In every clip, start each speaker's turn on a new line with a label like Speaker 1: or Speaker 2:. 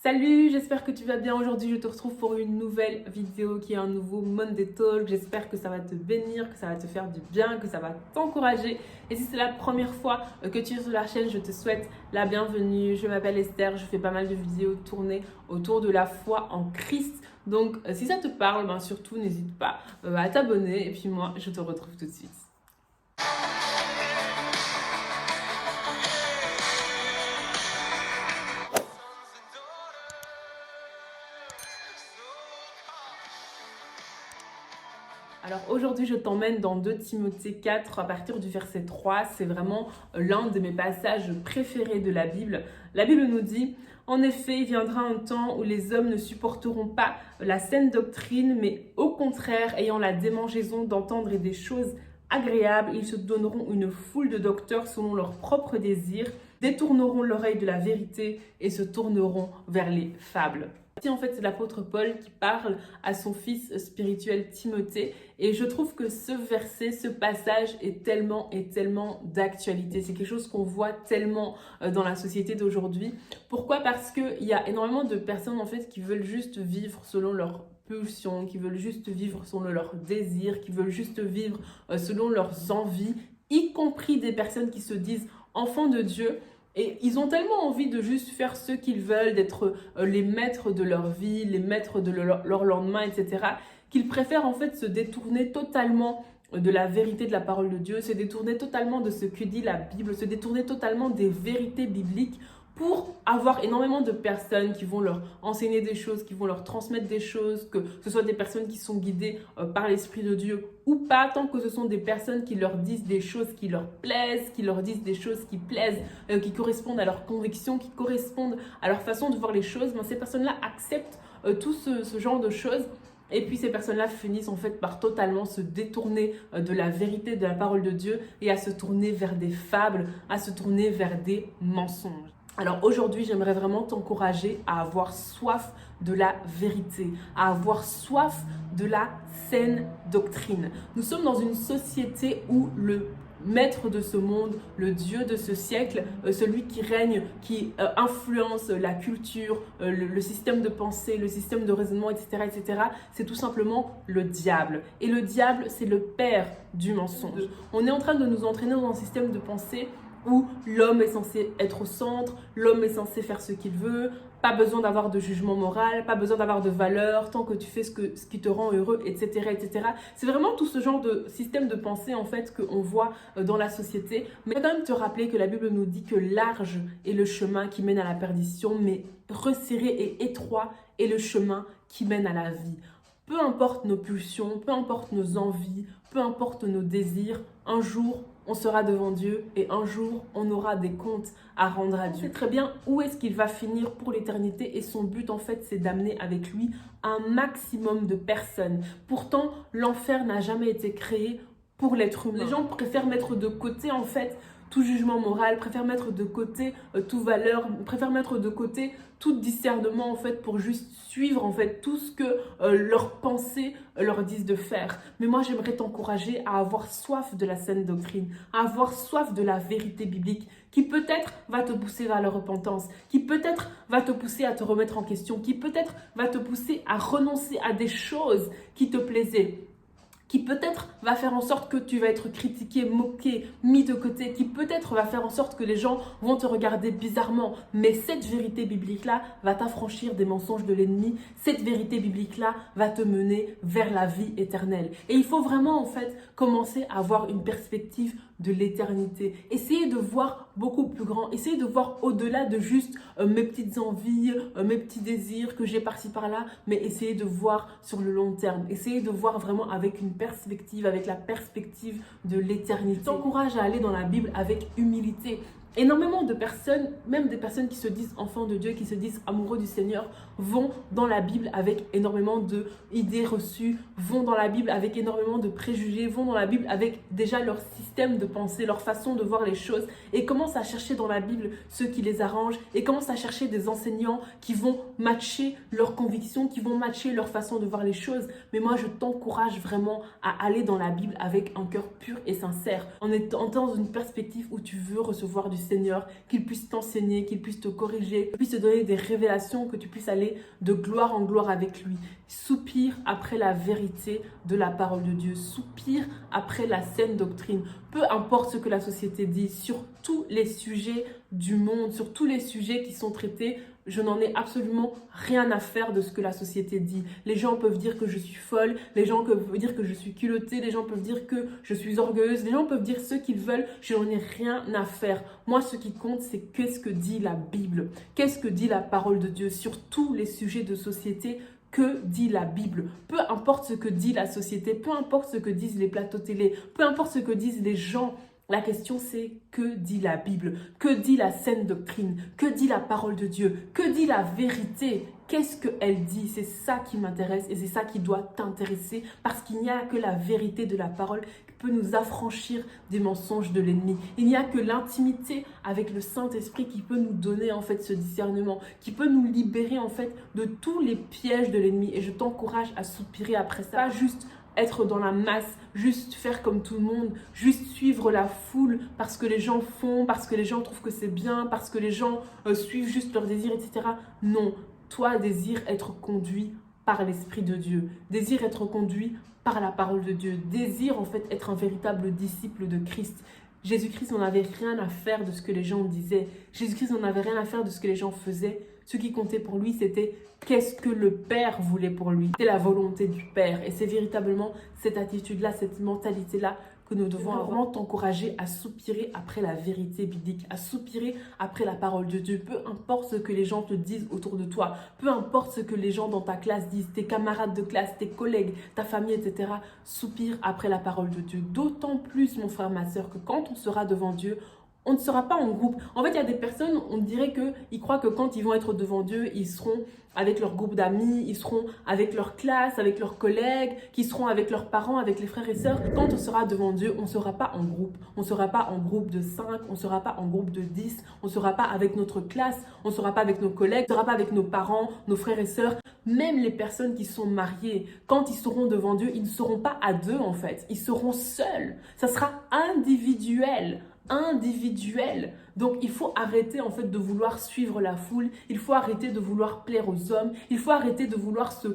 Speaker 1: Salut, j'espère que tu vas bien. Aujourd'hui, je te retrouve pour une nouvelle vidéo qui est un nouveau Monday Talk. J'espère que ça va te bénir, que ça va te faire du bien, que ça va t'encourager. Et si c'est la première fois que tu es sur la chaîne, je te souhaite la bienvenue. Je m'appelle Esther, je fais pas mal de vidéos tournées autour de la foi en Christ. Donc, si ça te parle, surtout, n'hésite pas à t'abonner. Et puis moi, je te retrouve tout de suite. Alors aujourd'hui, je t'emmène dans 2 Timothée 4 à partir du verset 3. C'est vraiment l'un de mes passages préférés de la Bible. La Bible nous dit: en effet, il viendra un temps où les hommes ne supporteront pas la saine doctrine, mais au contraire, ayant la démangeaison d'entendre des choses agréables, ils se donneront une foule de docteurs selon leurs propres désirs, détourneront l'oreille de la vérité et se tourneront vers les fables. En fait, c'est l'apôtre Paul qui parle à son fils spirituel Timothée, et je trouve que ce verset, ce passage est tellement d'actualité. C'est quelque chose qu'on voit tellement dans la société d'aujourd'hui. Pourquoi? Parce qu'il y a énormément de personnes en fait qui veulent juste vivre selon leurs pulsions, qui veulent juste vivre selon leurs désirs, qui veulent juste vivre selon leurs envies, y compris des personnes qui se disent enfants de Dieu. Et ils ont tellement envie de juste faire ce qu'ils veulent, d'être les maîtres de leur vie, les maîtres de leur lendemain, etc., qu'ils préfèrent en fait se détourner totalement de la vérité de la parole de Dieu, se détourner totalement de ce que dit la Bible, se détourner totalement des vérités bibliques pour avoir énormément de personnes qui vont leur enseigner des choses, qui vont leur transmettre des choses, que ce soit des personnes qui sont guidées par l'Esprit de Dieu ou pas, tant que ce sont des personnes qui leur disent des choses qui leur plaisent, qui leur disent des choses qui plaisent, qui correspondent à leurs convictions, qui correspondent à leur façon de voir les choses, ces personnes-là acceptent tout ce genre de choses. Et puis ces personnes-là finissent en fait par totalement se détourner de la vérité de la parole de Dieu et à se tourner vers des fables, à se tourner vers des mensonges. Alors aujourd'hui, j'aimerais vraiment t'encourager à avoir soif de la vérité, à avoir soif de la saine doctrine. Nous sommes dans une société où le maître de ce monde, le Dieu de ce siècle, celui qui règne, qui influence la culture, le système de pensée, le système de raisonnement, etc., c'est tout simplement le diable. Et le diable, c'est le père du mensonge. On est en train de nous entraîner dans un système de pensée où l'homme est censé être au centre, l'homme est censé faire ce qu'il veut, pas besoin d'avoir de jugement moral, pas besoin d'avoir de valeur, tant que tu fais ce qui te rend heureux, etc. C'est vraiment tout ce genre de système de pensée en fait qu'on voit dans la société. Mais quand même te rappeler que la Bible nous dit que large est le chemin qui mène à la perdition, mais resserré et étroit est le chemin qui mène à la vie. Peu importe nos pulsions, peu importe nos envies, peu importe nos désirs, un jour, on sera devant Dieu et un jour, on aura des comptes à rendre à Dieu. On sait très bien où est-ce qu'il va finir pour l'éternité et son but, en fait, c'est d'amener avec lui un maximum de personnes. Pourtant, l'enfer n'a jamais été créé pour l'être humain. Les gens préfèrent mettre de côté, en fait, tout jugement moral, préfèrent mettre de côté toute valeur, préfèrent mettre de côté tout discernement en fait pour juste suivre en fait tout ce que leurs pensées leur disent de faire. Mais moi j'aimerais t'encourager à avoir soif de la saine doctrine, à avoir soif de la vérité biblique qui peut-être va te pousser vers la repentance, qui peut-être va te pousser à te remettre en question, qui peut-être va te pousser à renoncer à des choses qui te plaisaient, qui peut-être va faire en sorte que tu vas être critiqué, moqué, mis de côté, qui peut-être va faire en sorte que les gens vont te regarder bizarrement. Mais cette vérité biblique-là va t'affranchir des mensonges de l'ennemi. Cette vérité biblique-là va te mener vers la vie éternelle. Et il faut vraiment en fait commencer à avoir une perspective de l'éternité. Essayez de voir beaucoup plus grand. Essayez de voir au-delà de juste mes petites envies, mes petits désirs que j'ai par-ci par-là, mais essayez de voir sur le long terme. Essayez de voir vraiment avec une perspective, avec la perspective de l'éternité. Je t'encourage à aller dans la Bible avec humilité. Énormément de personnes, même des personnes qui se disent enfants de Dieu, qui se disent amoureux du Seigneur, vont dans la Bible avec énormément d'idées reçues, vont dans la Bible avec énormément de préjugés, vont dans la Bible avec déjà leur système de pensée, leur façon de voir les choses et commencent à chercher dans la Bible ceux qui les arrangent et commencent à chercher des enseignants qui vont matcher leurs convictions, qui vont matcher leur façon de voir les choses. Mais moi, je t'encourage vraiment à aller dans la Bible avec un cœur pur et sincère, en étant dans une perspective où tu veux recevoir du Seigneur, qu'il puisse t'enseigner, qu'il puisse te corriger, qu'il puisse te donner des révélations, que tu puisses aller de gloire en gloire avec lui. Soupire après la vérité de la parole de Dieu. Soupire après la saine doctrine. Peu importe ce que la société dit, sur tous les sujets du monde, sur tous les sujets qui sont traités, je n'en ai absolument rien à faire de ce que la société dit. Les gens peuvent dire que je suis folle, les gens peuvent dire que je suis culottée, les gens peuvent dire que je suis orgueilleuse, les gens peuvent dire ce qu'ils veulent, je n'en ai rien à faire. Moi, ce qui compte, c'est qu'est-ce que dit la Bible, qu'est-ce que dit la parole de Dieu sur tous les sujets de société. Que dit la Bible? Peu importe ce que dit la société, peu importe ce que disent les plateaux télé, peu importe ce que disent les gens, la question c'est que dit la Bible? Que dit la saine doctrine? Que dit la parole de Dieu? Que dit la vérité? Qu'est-ce qu'elle dit? C'est ça qui m'intéresse et c'est ça qui doit t'intéresser parce qu'il n'y a que la vérité de la parole qui peut nous affranchir des mensonges de l'ennemi. Il n'y a que l'intimité avec le Saint-Esprit qui peut nous donner en fait ce discernement, qui peut nous libérer en fait de tous les pièges de l'ennemi et je t'encourage à soupirer après ça. Pas juste être dans la masse, juste faire comme tout le monde, juste suivre la foule parce que les gens font, parce que les gens trouvent que c'est bien, parce que les gens suivent juste leurs désirs, etc. Non, toi désire être conduit par l'Esprit de Dieu, désire être conduit par la parole de Dieu, désire en fait être un véritable disciple de Christ. Jésus-Christ n'en avait rien à faire de ce que les gens disaient. Jésus-Christ n'en avait rien à faire de ce que les gens faisaient. Ce qui comptait pour lui, c'était qu'est-ce que le Père voulait pour lui. C'est la volonté du Père. Et c'est véritablement cette attitude-là, cette mentalité-là que nous devons vraiment t'encourager à soupirer après la vérité biblique, à soupirer après la parole de Dieu. Peu importe ce que les gens te disent autour de toi, peu importe ce que les gens dans ta classe disent, tes camarades de classe, tes collègues, ta famille, etc. Soupire après la parole de Dieu. D'autant plus, mon frère, ma soeur, que quand on sera devant Dieu, on ne sera pas en groupe. En fait, il y a des personnes, on dirait qu'ils croient que quand ils vont être devant Dieu, ils seront avec leur groupe d'amis, ils seront avec leur classe, avec leurs collègues, qu'ils seront avec leurs parents, avec les frères et sœurs. Quand on sera devant Dieu, on ne sera pas en groupe. On ne sera pas en groupe de 5, on ne sera pas en groupe de 10, on ne sera pas avec notre classe, on ne sera pas avec nos collègues, on ne sera pas avec nos parents, nos frères et sœurs. Même les personnes qui sont mariées, quand ils seront devant Dieu, ils ne seront pas à deux en fait. Ils seront seuls. Ça sera individuel. Donc il faut arrêter en fait de vouloir suivre la foule, il faut arrêter de vouloir plaire aux hommes, il faut arrêter de vouloir se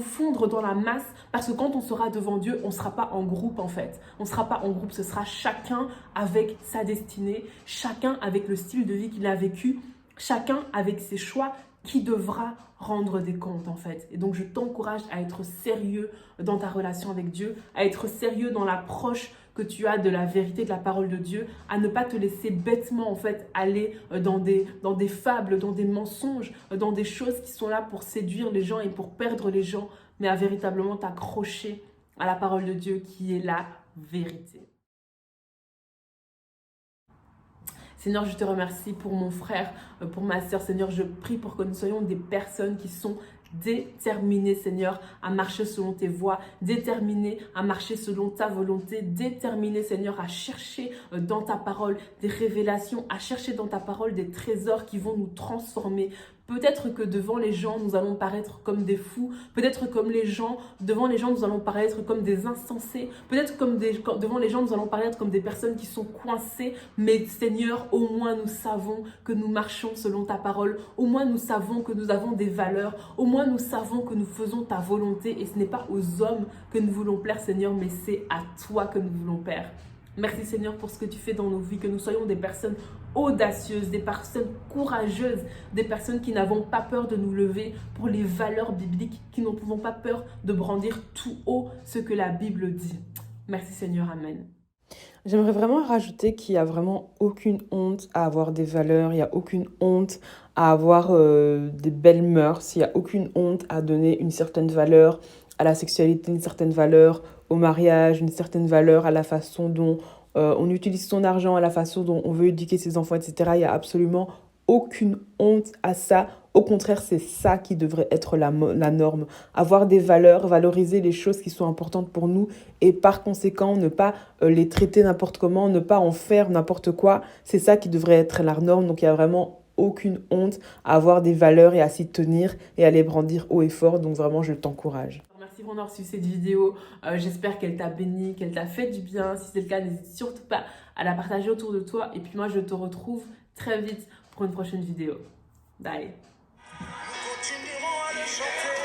Speaker 1: fondre dans la masse parce que quand on sera devant Dieu, on ne sera pas en groupe en fait. On ne sera pas en groupe, ce sera chacun avec sa destinée, chacun avec le style de vie qu'il a vécu, chacun avec ses choix qui devra rendre des comptes en fait. Et donc je t'encourage à être sérieux dans ta relation avec Dieu, à être sérieux dans l'approche que tu as de la vérité de la parole de Dieu, à ne pas te laisser bêtement en fait aller dans des fables, dans des mensonges, dans des choses qui sont là pour séduire les gens et pour perdre les gens, mais à véritablement t'accrocher à la parole de Dieu qui est la vérité. Seigneur, je te remercie pour mon frère, pour ma sœur. Seigneur, je prie pour que nous soyons des personnes qui sont déterminées, Seigneur, à marcher selon tes voies, déterminées à marcher selon ta volonté, déterminées, Seigneur, à chercher dans ta parole des révélations, à chercher dans ta parole des trésors qui vont nous transformer. Peut-être que devant les gens, nous allons paraître comme des fous. Peut-être comme devant les gens, nous allons paraître comme des insensés. Peut-être devant les gens, nous allons paraître comme des personnes qui sont coincées. Mais Seigneur, au moins nous savons que nous marchons selon ta parole. Au moins nous savons que nous avons des valeurs. Au moins nous savons que nous faisons ta volonté. Et ce n'est pas aux hommes que nous voulons plaire, Seigneur, mais c'est à toi que nous voulons plaire. Merci Seigneur pour ce que tu fais dans nos vies, que nous soyons des personnes audacieuses, des personnes courageuses, des personnes qui n'avons pas peur de nous lever pour les valeurs bibliques, qui n'avons pas peur de brandir tout haut ce que la Bible dit. Merci Seigneur, Amen.
Speaker 2: J'aimerais vraiment rajouter qu'il n'y a vraiment aucune honte à avoir des valeurs, il n'y a aucune honte à avoir des belles mœurs, il n'y a aucune honte à donner une certaine valeur à la sexualité, une certaine valeur au mariage, une certaine valeur à la façon dont on utilise son argent, à la façon dont on veut éduquer ses enfants, etc. Il n'y a absolument aucune honte à ça. Au contraire, c'est ça qui devrait être la norme. Avoir des valeurs, valoriser les choses qui sont importantes pour nous et par conséquent, ne pas les traiter n'importe comment, ne pas en faire n'importe quoi. C'est ça qui devrait être la norme. Donc, il n'y a vraiment aucune honte à avoir des valeurs et à s'y tenir et à les brandir haut et fort. Donc vraiment, je t'encourage.
Speaker 1: Merci pour avoir suivi cette vidéo. J'espère qu'elle t'a béni, qu'elle t'a fait du bien. Si c'est le cas, n'hésite surtout pas à la partager autour de toi. Et puis moi, je te retrouve très vite pour une prochaine vidéo. Bye. Nous continuerons à le chanter.